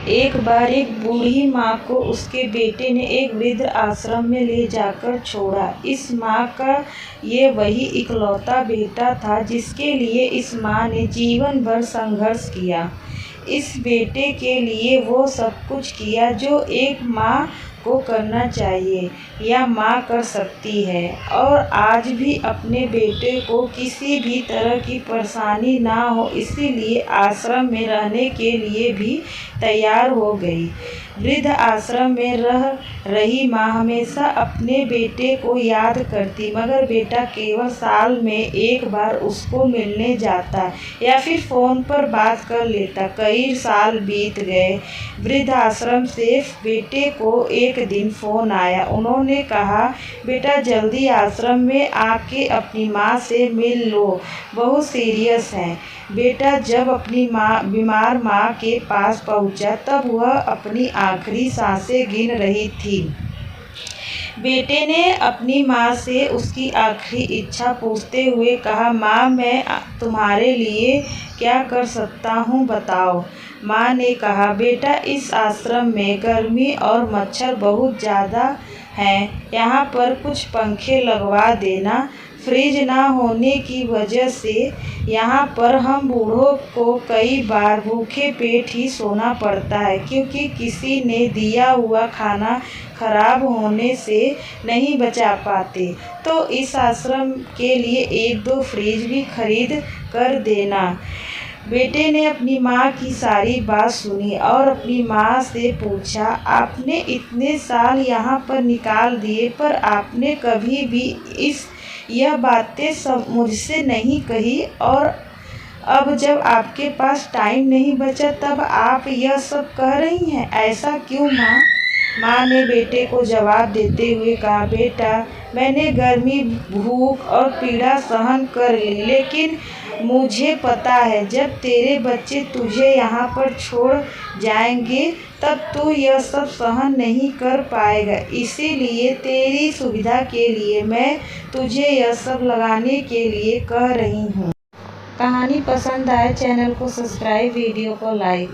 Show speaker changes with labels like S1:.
S1: एक बार एक बूढ़ी माँ को उसके बेटे ने एक वृद्ध आश्रम में ले जाकर छोड़ा। इस माँ का ये वही इकलौता बेटा था जिसके लिए इस माँ ने जीवन भर संघर्ष किया। इस बेटे के लिए वो सब कुछ किया जो एक माँ को करना चाहिए या माँ कर सकती है, और आज भी अपने बेटे को किसी भी तरह की परेशानी ना हो इसीलिए आश्रम में रहने के लिए भी तैयार हो गई। वृद्ध आश्रम में रह रही माँ हमेशा अपने बेटे को याद करती, मगर बेटा केवल साल में एक बार उसको मिलने जाता या फिर फ़ोन पर बात कर लेता। कई साल बीत गए। वृद्ध आश्रम से बेटे को एक दिन फ़ोन आया। उन्होंने कहा, बेटा जल्दी आश्रम में आके अपनी माँ से मिल लो, बहुत सीरियस है। बेटा जब अपनी बीमार माँ के पास पहुँचा तब वह अपनी आखिरी सांसें गिन रही थी। बेटे ने अपनी माँ से उसकी आखिरी इच्छा पूछते हुए कहा, माँ मैं तुम्हारे लिए क्या कर सकता हूँ बताओ। माँ ने कहा, बेटा इस आश्रम में गर्मी और मच्छर बहुत ज़्यादा हैं, यहाँ पर कुछ पंखे लगवा देना। फ्रिज ना होने की वजह से यहाँ पर हम बूढ़ों को कई बार भूखे पेट ही सोना पड़ता है, क्योंकि किसी ने दिया हुआ खाना खराब होने से नहीं बचा पाते। तो इस आश्रम के लिए 1-2 फ्रिज भी खरीद कर देना। बेटे ने अपनी माँ की सारी बात सुनी और अपनी माँ से पूछा, आपने इतने साल यहाँ पर निकाल दिए पर आपने कभी भी यह बातें मुझसे नहीं कही, और अब जब आपके पास टाइम नहीं बचा तब आप यह सब कह रही हैं, ऐसा क्यों माँ? माँ ने बेटे को जवाब देते हुए कहा, बेटा मैंने गर्मी, भूख और पीड़ा सहन कर ली, लेकिन मुझे पता है जब तेरे बच्चे तुझे यहाँ पर छोड़ जाएंगे तब तू यह सब सहन नहीं कर पाएगा। इसीलिए तेरी सुविधा के लिए मैं तुझे यह सब लगाने के लिए कह रही हूँ। कहानी पसंद आए चैनल को सब्सक्राइब, वीडियो को लाइक।